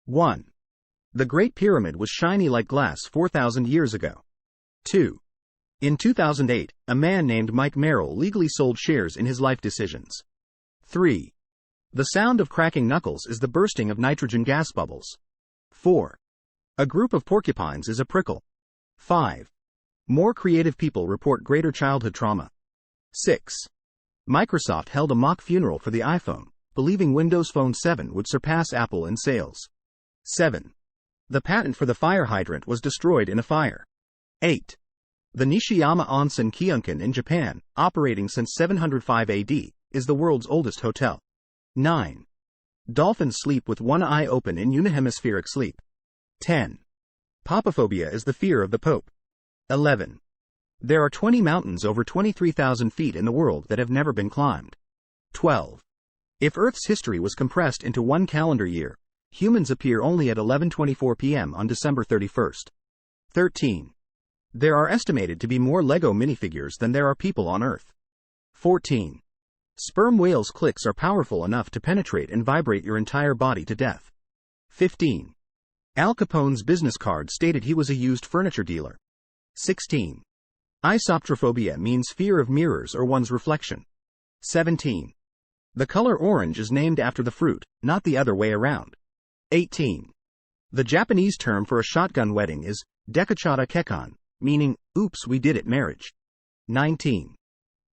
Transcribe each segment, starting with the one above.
1. The Great Pyramid was shiny like glass 4,000 years ago. 2. In 2008, a man named Mike Merrill legally sold shares in his life decisions. 3. The sound of cracking knuckles is the bursting of nitrogen gas bubbles. 4. A group of porcupines is a prickle. 5. More creative people report greater childhood trauma. 6. Microsoft held a mock funeral for the iPhone, believing Windows Phone 7 would surpass Apple in sales. 7. The patent for the fire hydrant was destroyed in a fire. 8. The Nishiyama Onsen Kyunkan in Japan, operating since 705 AD, is the world's oldest hotel. 9. Dolphins sleep with one eye open in unihemispheric sleep. 10. Popophobia is the fear of the Pope. 11. There are 20 mountains over 23,000 feet in the world that have never been climbed. 12. If Earth's history was compressed into one calendar year, humans appear only at 11:24 p.m. on December 31st. 13. There are estimated to be more Lego minifigures than there are people on Earth. 14. Sperm whales' clicks are powerful enough to penetrate and vibrate your entire body to death. 15. Al Capone's business card stated he was a used furniture dealer. 16. Isoptrophobia means fear of mirrors or one's reflection. 17. The color orange is named after the fruit, not the other way around. 18. The Japanese term for a shotgun wedding is dekachata kekkon, meaning, oops, we did it marriage. 19.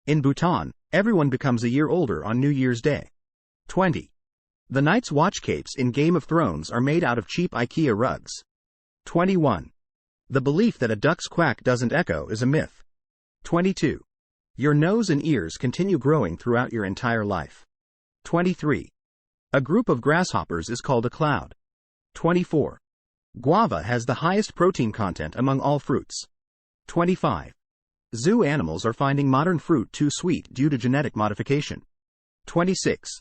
In Bhutan, everyone becomes a year older on New Year's Day. 20. The Night's Watch capes in Game of Thrones are made out of cheap IKEA rugs. 21. The belief that a duck's quack doesn't echo is a myth. 22. Your nose and ears continue growing throughout your entire life. 23. A group of grasshoppers is called a cloud. 24. Guava has the highest protein content among all fruits. 25. Zoo animals are finding modern fruit too sweet due to genetic modification. 26.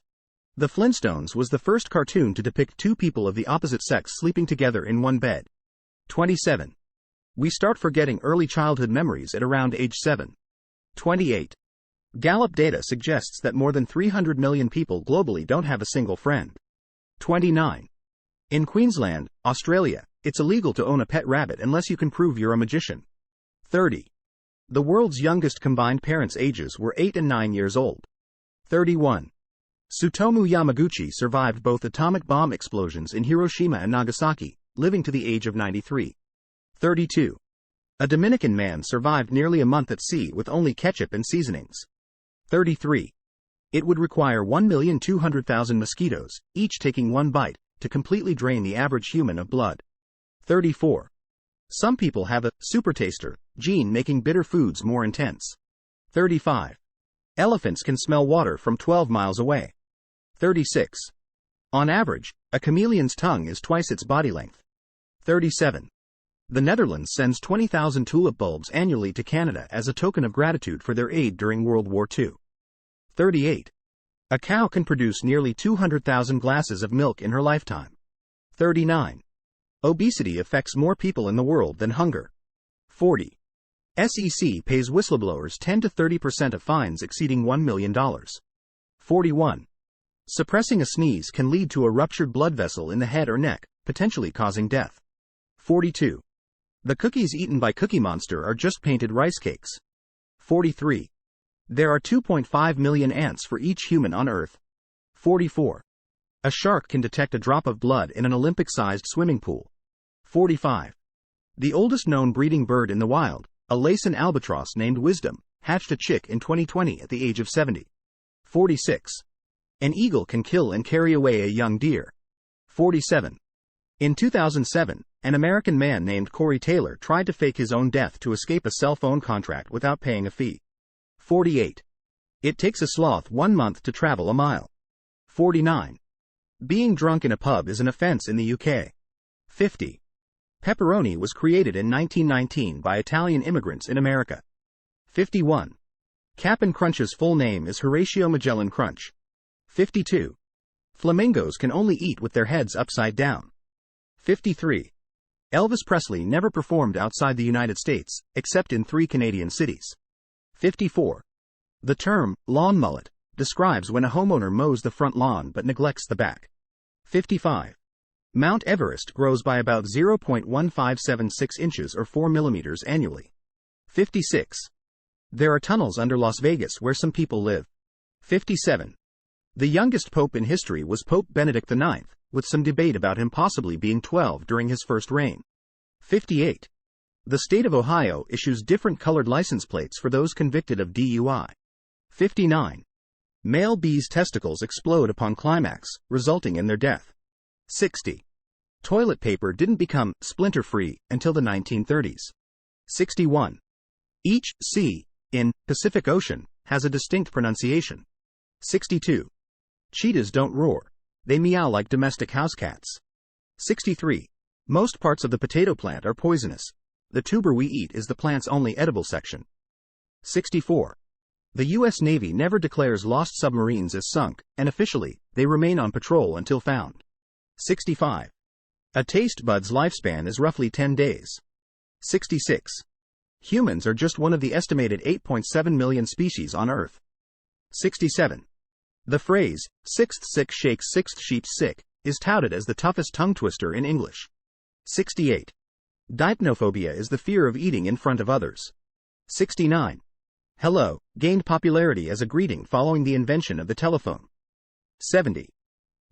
The Flintstones was the first cartoon to depict two people of the opposite sex sleeping together in one bed. 27. We start forgetting early childhood memories at around age 7. 28. Gallup data suggests that more than 300 million people globally don't have a single friend. 29. In Queensland, Australia, it's illegal to own a pet rabbit unless you can prove you're a magician. 30. The world's youngest combined parents' ages were 8 and 9 years old. 31. Tsutomu Yamaguchi survived both atomic bomb explosions in Hiroshima and Nagasaki, living to the age of 93. 32. A Dominican man survived nearly a month at sea with only ketchup and seasonings. 33. It would require 1,200,000 mosquitoes, each taking one bite, to completely drain the average human of blood. 34. Some people have a supertaster gene making bitter foods more intense. 35. Elephants can smell water from 12 miles away. 36. On average, a chameleon's tongue is twice its body length. 37. The Netherlands sends 20,000 tulip bulbs annually to Canada as a token of gratitude for their aid during World War II. 38. A cow can produce nearly 200,000 glasses of milk in her lifetime. 39. Obesity affects more people in the world than hunger. 40. SEC pays whistleblowers 10 to 30% of fines exceeding $1 million. 41. Suppressing a sneeze can lead to a ruptured blood vessel in the head or neck, potentially causing death. 42. The cookies eaten by Cookie Monster are just painted rice cakes. 43. There are 2.5 million ants for each human on Earth. 44. A shark can detect a drop of blood in an Olympic-sized swimming pool. 45. The oldest known breeding bird in the wild, a Laysan albatross named Wisdom, hatched a chick in 2020 at the age of 70. 46. An eagle can kill and carry away a young deer. 47. In 2007, an American man named Corey Taylor tried to fake his own death to escape a cell phone contract without paying a fee. 48. It takes a sloth 1 month to travel a mile. 49. Being drunk in a pub is an offense in the UK. 50. Pepperoni was created in 1919 by Italian immigrants in America. 51. Cap'n Crunch's full name is Horatio Magellan Crunch. 52. Flamingos can only eat with their heads upside down. 53. Elvis Presley never performed outside the United States, except in 3 Canadian cities. 54. The term, lawn mullet, describes when a homeowner mows the front lawn but neglects the back. 55. Mount Everest grows by about 0.1576 inches or 4 millimeters annually. 56. There are tunnels under Las Vegas where some people live. 57. The youngest pope in history was Pope Benedict IX, with some debate about him possibly being 12 during his first reign. 58. The state of Ohio issues different colored license plates for those convicted of DUI. 59. Male bees' testicles explode upon climax, resulting in their death. 60. Toilet paper didn't become splinter-free until the 1930s. 61. Each sea in Pacific Ocean has a distinct pronunciation. 62. Cheetahs don't roar. They meow like domestic house cats. 63. Most parts of the potato plant are poisonous. The tuber we eat is the plant's only edible section. 64. The U.S. Navy never declares lost submarines as sunk, and officially, they remain on patrol until found. 65. A taste bud's lifespan is roughly 10 days. 66. Humans are just one of the estimated 8.7 million species on Earth. 67. The phrase, sixth sick shakes sixth sheep sick, is touted as the toughest tongue twister in English. 68. Dipnophobia is the fear of eating in front of others. 69. Hello gained popularity as a greeting following the invention of the telephone. 70.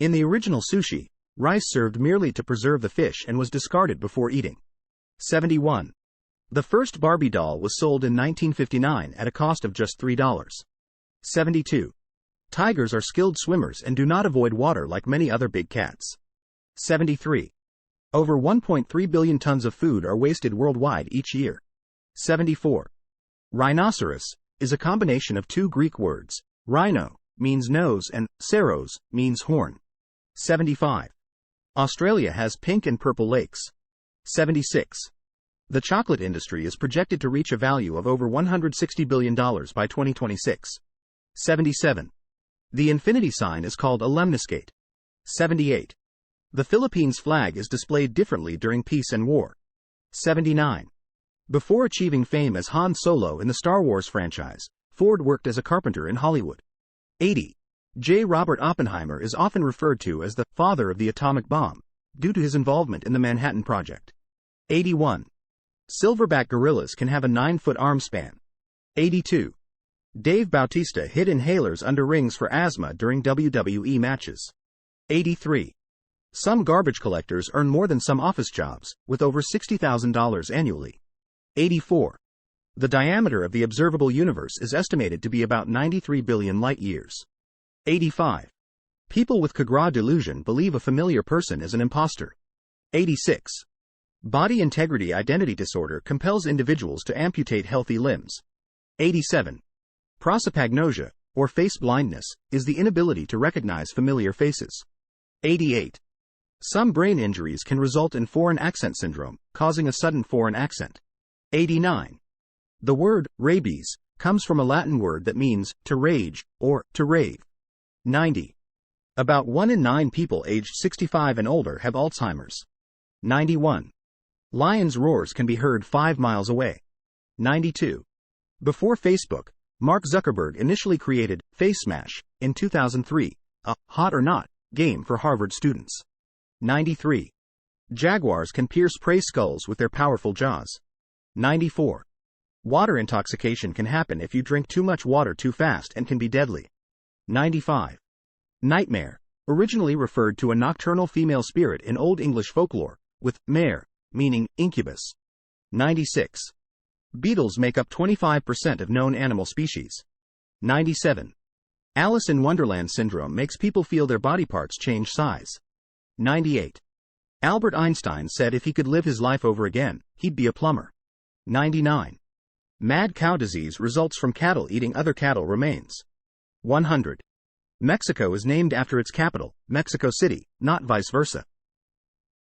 In the original sushi, rice served merely to preserve the fish and was discarded before eating. 71. The first Barbie doll was sold in 1959 at a cost of just $3. 72. Tigers are skilled swimmers and do not avoid water like many other big cats. 73. Over 1.3 billion tons of food are wasted worldwide each year. 74. Rhinoceros is a combination of two Greek words. Rhino means nose and ceros means horn. 75. Australia has pink and purple lakes. 76. The chocolate industry is projected to reach a value of over $160 billion by 2026. 77. The infinity sign is called a lemniscate. 78. The Philippines flag is displayed differently during peace and war. 79. Before achieving fame as Han Solo in the Star Wars franchise, Ford worked as a carpenter in Hollywood. 80. J. Robert Oppenheimer is often referred to as the father of the atomic bomb, due to his involvement in the Manhattan Project. 81. Silverback gorillas can have a 9-foot arm span. 82. Dave Bautista hid inhalers under rings for asthma during WWE matches. 83. Some garbage collectors earn more than some office jobs, with over $60,000 annually. 84. The diameter of the observable universe is estimated to be about 93 billion light-years. 85. People with Kagra delusion believe a familiar person is an imposter. 86. Body integrity identity disorder compels individuals to amputate healthy limbs. 87. Prosopagnosia, or face blindness, is the inability to recognize familiar faces. 88. Some brain injuries can result in foreign accent syndrome, causing a sudden foreign accent. 89. The word rabies comes from a Latin word that means to rage or to rave. 90. About 1 in 9 people aged 65 and older have Alzheimer's. 91. Lions' roars can be heard 5 miles away. 92. Before Facebook, Mark Zuckerberg initially created Face Smash in 2003, a hot or not game for Harvard students. 93. Jaguars can pierce prey skulls with their powerful jaws. 94. Water intoxication can happen if you drink too much water too fast and can be deadly. 95. Nightmare, originally referred to a nocturnal female spirit in Old English folklore, with mare meaning incubus. 96. Beetles make up 25% of known animal species. 97. Alice in Wonderland syndrome makes people feel their body parts change size. 98. Albert Einstein said if he could live his life over again, he'd be a plumber. 99. Mad cow disease results from cattle eating other cattle remains. 100. Mexico is named after its capital, Mexico City, not vice versa.